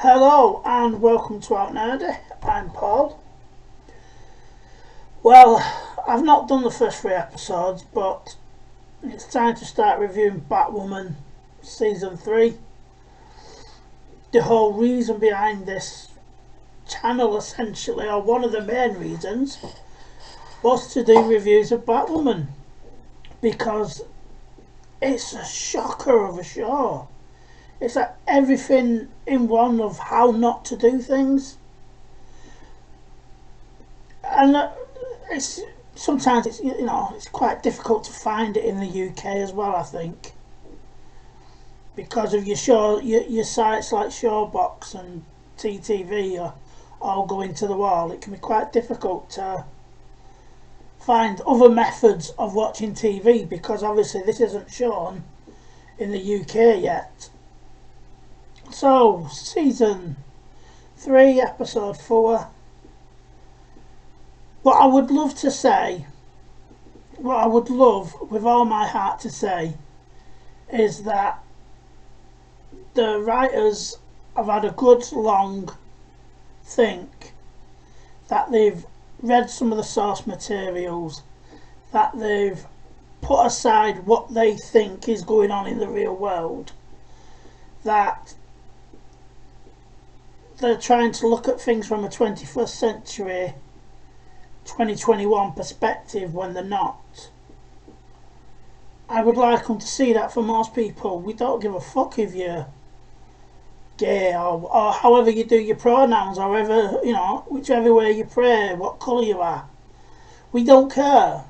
Hello and welcome to Out Nerdy. I'm Paul. Well, I've not done the first 3 episodes, but it's time to start reviewing Batwoman Season 3. The whole reason behind this channel, essentially, or one of the main reasons, was to do reviews of Batwoman. Because it's a shocker of a show. It's like everything in one of how not to do things, and sometimes it's quite difficult to find it in the UK as well. I think because of your sites like Showbox and TTV are all going to the wall. It can be quite difficult to find other methods of watching TV because obviously this isn't shown in the UK yet. So, Season 3, Episode 4. What I would love with all my heart to say, is that the writers have had a good long think, that they've read some of the source materials, that they've put aside what they think is going on in the real world, that they're trying to look at things from a 21st century 2021 perspective when they're not. I would like them to see that for most people. We don't give a fuck if you're gay or however you do your pronouns, or whichever way you pray, what colour you are. We don't care.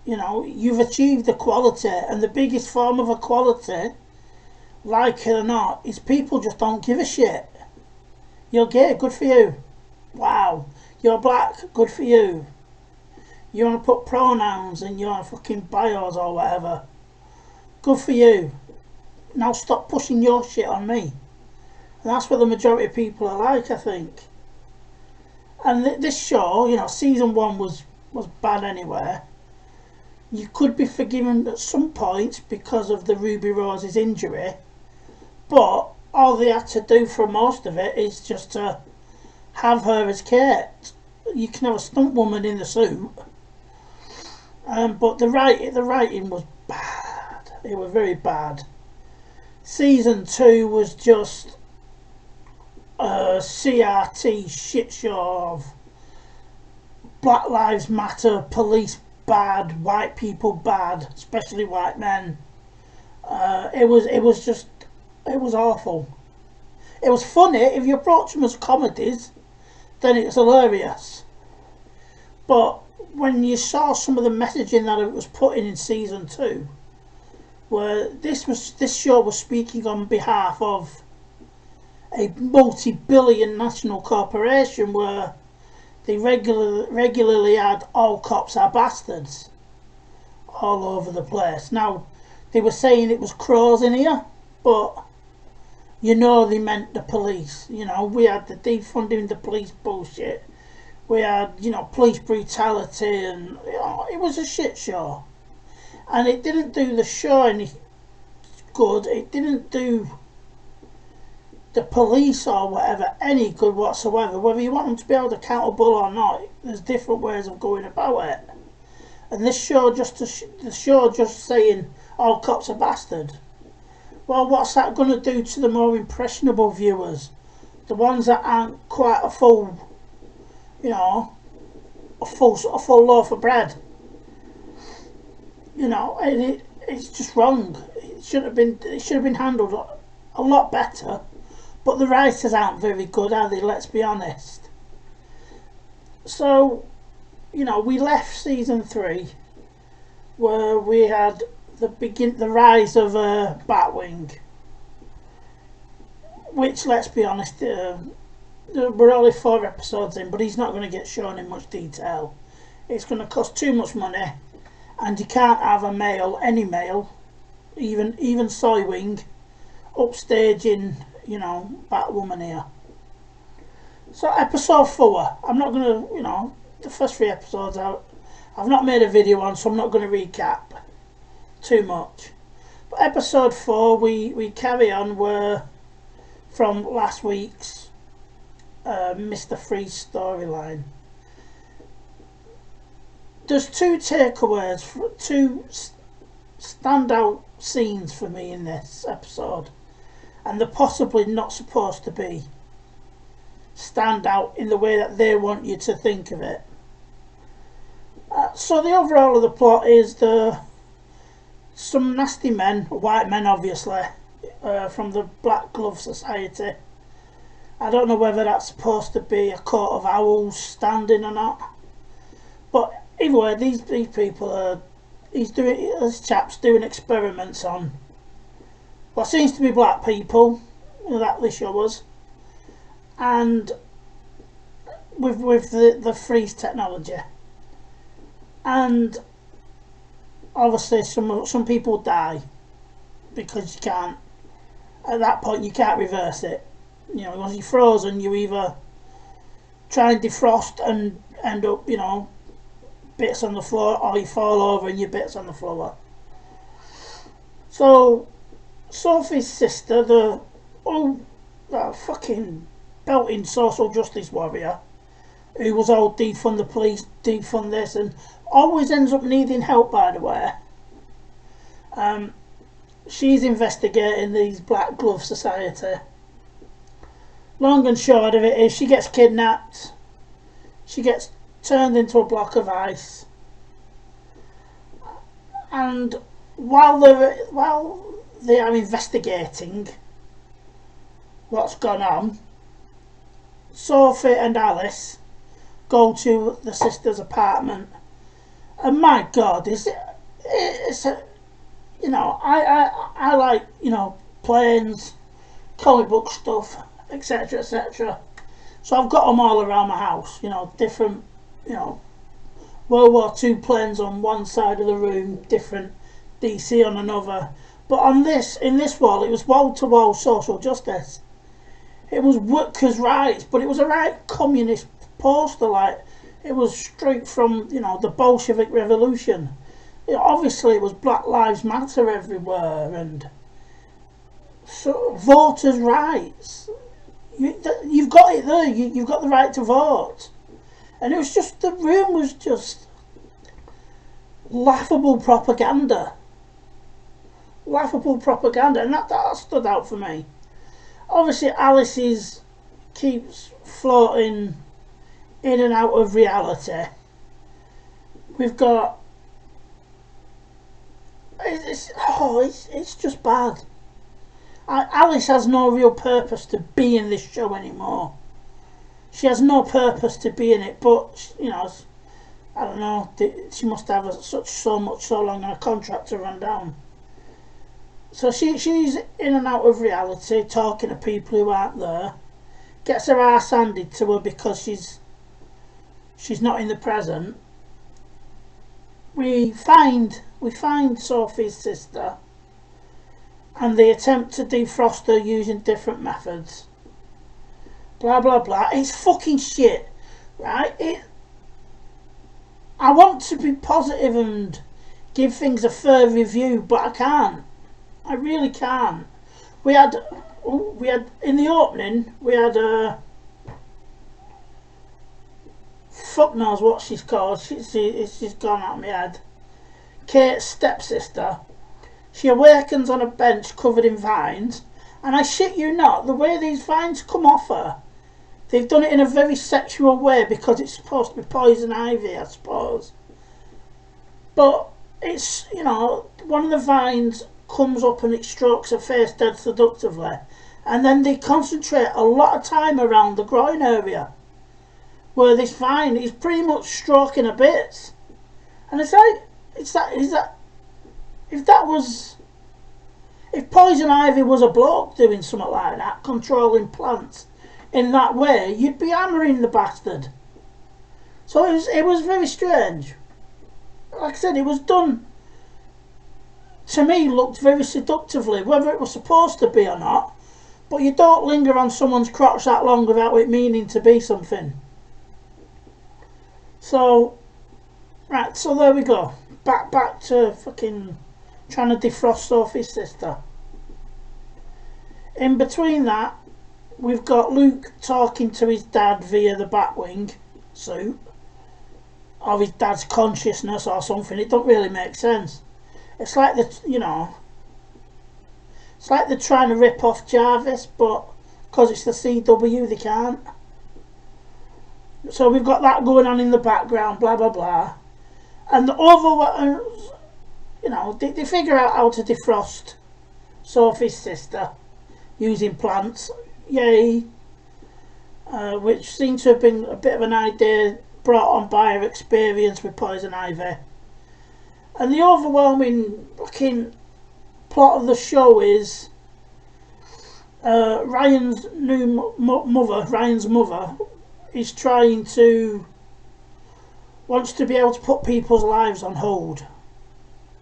You've achieved equality, and the biggest form of equality, like it or not, is people just don't give a shit. You're gay, good for you. Wow. You're black, good for you. You want to put pronouns in your fucking bios or whatever, good for you. Now stop pushing your shit on me. And that's what the majority of people are like, I think. And this show, Season 1 was bad anyway. You could be forgiven at some points because of the Ruby Rose's injury, but all they had to do for most of it is just to have her as Kate. You can have a stunt woman in the suit, but the writing was bad. It was very bad. Season 2 was just a CRT shit show of Black Lives Matter, police bad, white people bad, especially white men. It was awful. It was funny. If you approach them as comedies, then it's hilarious. But when you saw some of the messaging that it was putting in Season 2, where this show was speaking on behalf of a multi-billion national corporation, where they regularly had all cops are bastards all over the place. Now, they were saying it was crows in here, but they meant the police. We had the defunding the police bullshit. We had, police brutality, and it was a shit show. And it didn't do the show any good. It didn't do the police or whatever any good whatsoever. Whether you want them to be held accountable or not, there's different ways of going about it. And the show just saying all cops are bastard. Well, what's that going to do to the more impressionable viewers? The ones that aren't quite a full loaf of bread. It's just wrong. It should have been handled a lot better. But the writers aren't very good, are they? Let's be honest. So, we left Season 3 where we had the rise of Batwing, which, let's be honest, we're only 4 episodes in, but he's not going to get shown in much detail. It's going to cost too much money, and you can't have any male, even Soywing, upstaging, Batwoman here. So episode 4, I'm not going to, the first 3 episodes I've not made a video on, so I'm not going to recap too much. But episode 4, we carry on where from last week's Mr. Freeze storyline. There's two takeaways, two standout scenes for me in this episode, and they're possibly not supposed to be stand out in the way that they want you to think of it. So the overall of the plot is some nasty men, white men obviously, from the Black Glove Society. I don't know whether that's supposed to be a coat of owls standing or not, but either way, these people are. This chap's doing experiments on what seems to be black people, that they show us, and with the freeze technology. And obviously some people die because you can't, at that point you can't reverse it. You know, once you're frozen, you either try and defrost and end up, you know, bits on the floor, or you fall over and your bits on the floor. So Sophie's sister, the fucking belting social justice warrior, who was all defund the police, defund this, and always ends up needing help, by the way. She's investigating these Black Glove Society. Long and short of it is she gets kidnapped. She gets turned into a block of ice, and while they are investigating what's gone on, Sophie and Alice go to the sister's apartment, and my God, it's a, you know, I like, you know, planes, comic book stuff, etc, etc. So I've got them all around my house, you know, different, you know, World War II planes on one side of the room, different DC on another. But on in this wall, it was wall-to-wall social justice. It was workers' rights, but it was a right communist poster, like it was straight from, you know, the Bolshevik Revolution. Obviously, it was Black Lives Matter everywhere, and so voters' rights. You've got it there. You've got the right to vote. And it was just, the room was just laughable propaganda. Laughable propaganda, and that stood out for me. Obviously, Alice keeps floating in and out of reality. We've got... It's just bad. Alice has no real purpose to be in this show anymore. She has no purpose to be in it, but, you know, I don't know, she must have so long on a contract to run down. So she's in and out of reality, talking to people who aren't there. Gets her arse handed to her because she's not in the present. We find Sophie's sister, and they attempt to defrost her using different methods. Blah blah blah. It's fucking shit, right? I want to be positive and give things a fair review, but I can't. I really can't. We had in the opening, we had fuck knows what she's called. She's gone out of my head. Kate's stepsister. She awakens on a bench covered in vines, and I shit you not, the way these vines come off her, they've done it in a very sexual way because it's supposed to be poison ivy, I suppose. But it's, you know, one of the vines comes up and it strokes her face dead seductively, and then they concentrate a lot of time around the groin area where this vine is pretty much stroking her bits. And it's like, if poison ivy was a bloke doing something like that, controlling plants in that way, you'd be hammering the bastard. So it was very strange. Like I said, it was done, to me, looked very seductively, whether it was supposed to be or not. But you don't linger on someone's crotch that long without it meaning to be something. So, right, so there we go. Back to fucking trying to defrost Sophie's sister. In between that, we've got Luke talking to his dad via the Batwing suit, of his dad's consciousness or something. It don't really make sense. It's like it's like they're trying to rip off Jarvis, but because it's the CW, they can't. So we've got that going on in the background, blah blah blah, and the other, they figure out how to defrost Sophie's sister using plants. Yay! Which seems to have been a bit of an idea brought on by her experience with Poison Ivy. And the overwhelming fucking plot of the show is Ryan's mother is wants to be able to put people's lives on hold.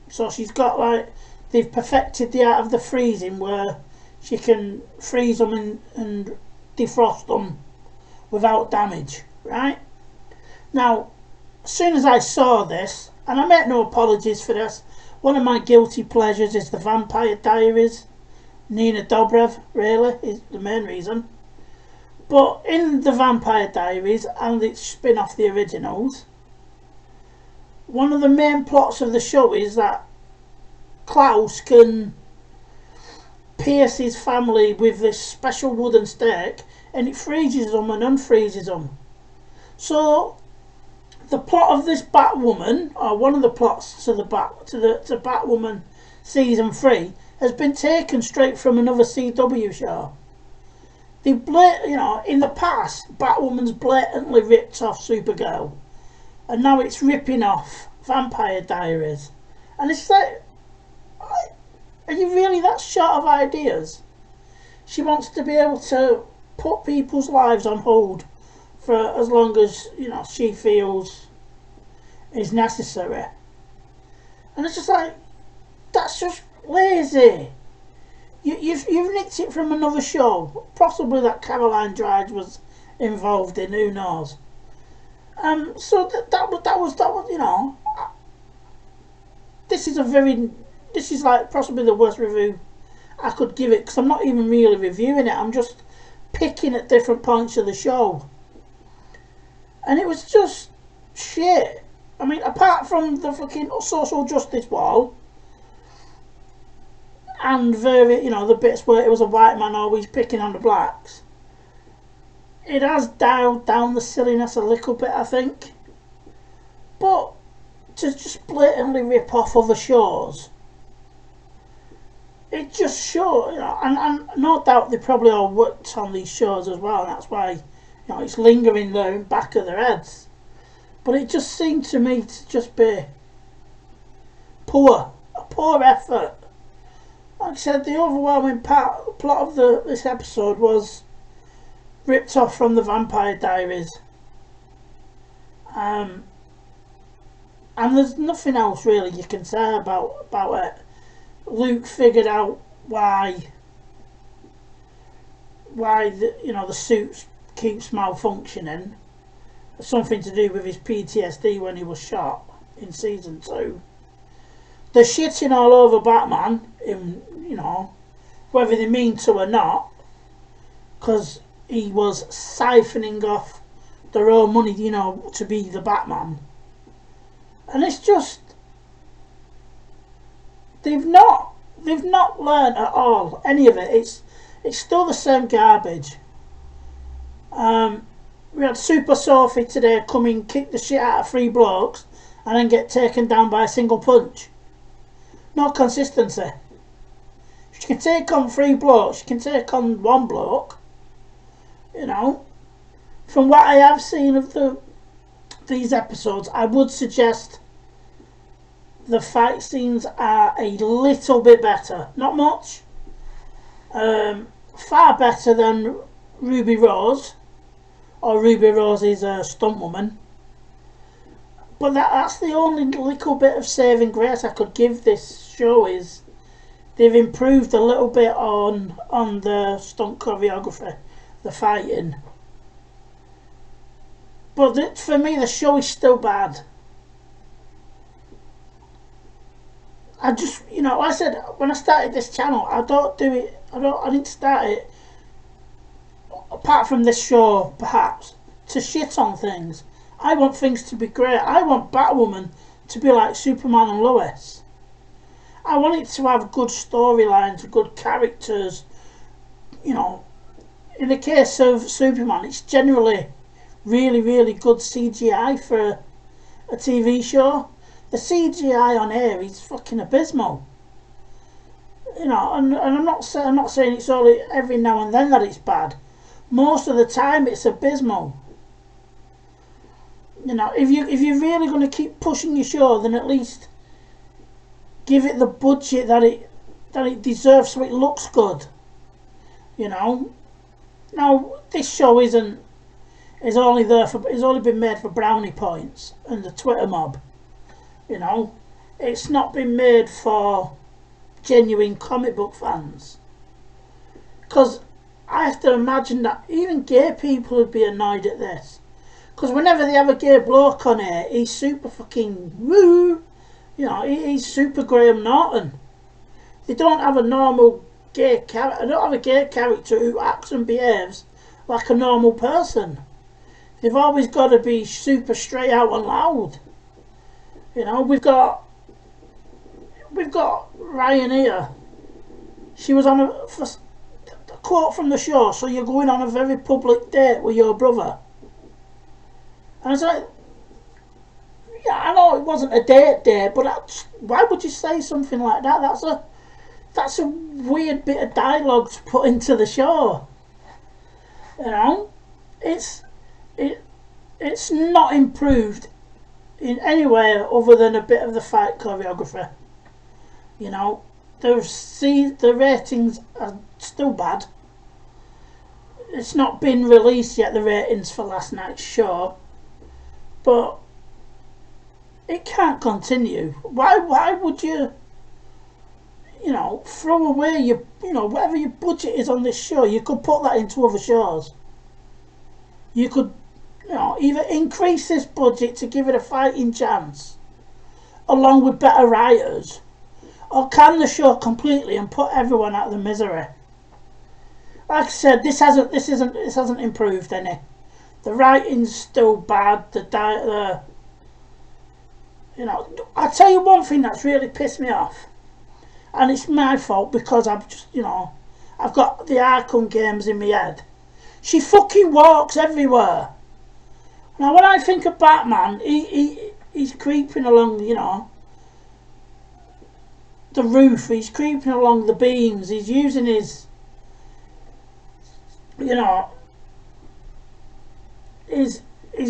So she's got they've perfected the art of the freezing, where she can freeze them and defrost them without damage, right? Now, as soon as I saw this, and I make no apologies for this, one of my guilty pleasures is the Vampire Diaries. Nina Dobrev, really, is the main reason. But in the Vampire Diaries, and its spin-off the originals, one of the main plots of the show is that Klaus can pierce his family with this special wooden stake, and it freezes them and unfreezes them. So the plot of this Batwoman, or one of the plots to Batwoman season 3, has been taken straight from another CW show. In the past, Batwoman's blatantly ripped off Supergirl, and now it's ripping off Vampire Diaries. And it's like, are you really that short of ideas? She wants to be able to put people's lives on hold for as long as she feels is necessary, and it's just like, that's just lazy. You've nicked it from another show, possibly that Caroline Dridge was involved in. Who knows? So that was. This is like possibly the worst review I could give it, because I'm not even really reviewing it. I'm just picking at different points of the show, and it was just shit. I mean, apart from the fucking social justice wall and the bits where it was a white man always picking on the blacks, it has dialed down the silliness a little bit, I think. But to just blatantly rip off other shows, it just shows, and no doubt they probably all worked on these shows as well, and that's why it's lingering there in the back of their heads. But it just seemed to me to just be a poor effort. Like I said, the overwhelming plot of this episode was ripped off from the Vampire Diaries. And there's nothing else really you can say about it. Luke figured out why the suit keeps malfunctioning. Something to do with his PTSD when he was shot in season 2. They're shitting all over Batman, whether they mean to or not, because he was siphoning off their own money, to be the Batman. And it's just, they've not learned at all any of it. It's still the same garbage. We had Super Sophie today come in, kick the shit out of 3 blokes, and then get taken down by a single punch. No consistency. She can take on 3 blokes, she can take on 1 bloke. From what I have seen of these episodes, I would suggest the fight scenes are a little bit better. Not much. Far better than Ruby Rose. Or Ruby Rose's stunt woman. But that's the only little bit of saving grace I could give this show, is they've improved a little bit on the stunt choreography, the fighting. But for me, the show is still bad. I just, like I said, when I started this channel, I didn't start it apart from this show, perhaps, to shit on things. I want things to be great. I want Batwoman to be like Superman and Lois. I want it to have good storylines, good characters. You know, in the case of Superman, it's generally really, really good CGI for a TV show. The CGI on air is fucking abysmal. You know, and I'm not saying it's only every now and then that it's bad. Most of the time, it's abysmal. You know, if you're really going to keep pushing your show, then at least give it the budget that it deserves, so it looks good. You know. Now this show is only been made for brownie points and the Twitter mob. You know, it's not been made for genuine comic book fans. Because I have to imagine that even gay people would be annoyed at this. Because whenever they have a gay bloke on here, he's super fucking woo. You know, he's super Graham Norton. They don't have a normal gay character. I don't have a gay character who acts and behaves like a normal person. They've always got to be super straight out and loud. You know, we've got Ryan here. She was on a quote from the show. So you're going on a very public date with your brother. And I was like, yeah, I know it wasn't a date, but why would you say something like that? That's a weird bit of dialogue to put into the show. You know, it's not improved in any way other than a bit of the fight choreography. You know, the ratings are still bad. It's not been released yet, the ratings for last night's show, but it can't continue. Why would you? You know, throw away whatever your budget is on this show. You could put that into other shows. You could, either increase this budget to give it a fighting chance, along with better writers, or can the show completely and put everyone out of the misery. Like I said, this hasn't improved any. The writing's still bad. I'll tell you one thing that's really pissed me off. And it's my fault because I've got the Arkham games in my head. She fucking walks everywhere. Now when I think of Batman, he's creeping along, the roof. He's creeping along the beams. He's using his, his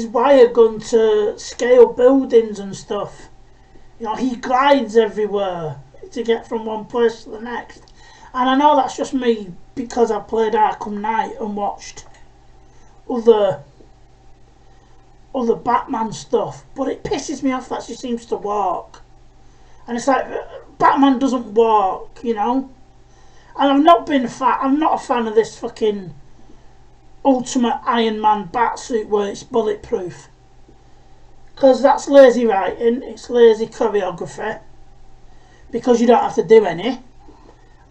wire gun to scale buildings and stuff. He glides everywhere to get from one place to the next. And I know that's just me because I played Arkham Knight and watched other Batman stuff, but it pisses me off that she seems to walk. And it's like, Batman doesn't walk, And I'm not a fan of this fucking Ultimate Iron Man batsuit where it's bulletproof. Because that's lazy writing, it's lazy choreography. Because you don't have to do any.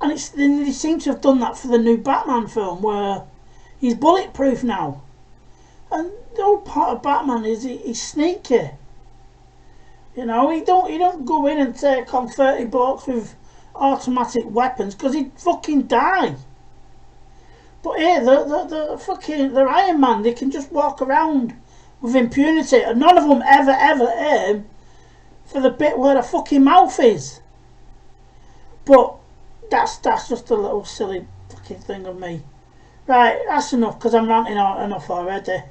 And they seem to have done that for the new Batman film where he's bulletproof now. And the whole part of Batman is he's sneaky. He don't go in and take on 30 blokes with automatic weapons because he'd fucking die. But here, the Iron Man, they can just walk around with impunity, and none of them ever aim for the bit where the fucking mouth is. But that's just a little silly fucking thing of me. Right, that's enough because I'm ranting out enough already.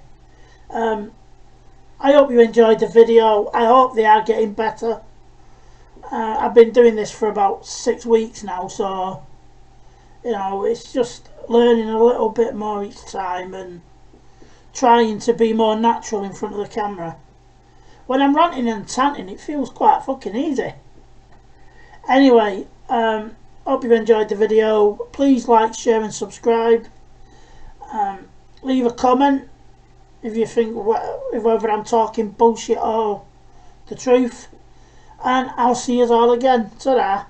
I hope you enjoyed the video. I hope they are getting better. I've been doing this for about 6 weeks now, so it's just learning a little bit more each time and trying to be more natural in front of the camera. When I'm ranting and tanting, it feels quite fucking easy. Anyway, hope you enjoyed the video. Please like, share and subscribe. Leave a comment if you think whether I'm talking bullshit or the truth. And I'll see you all again. Ta-da.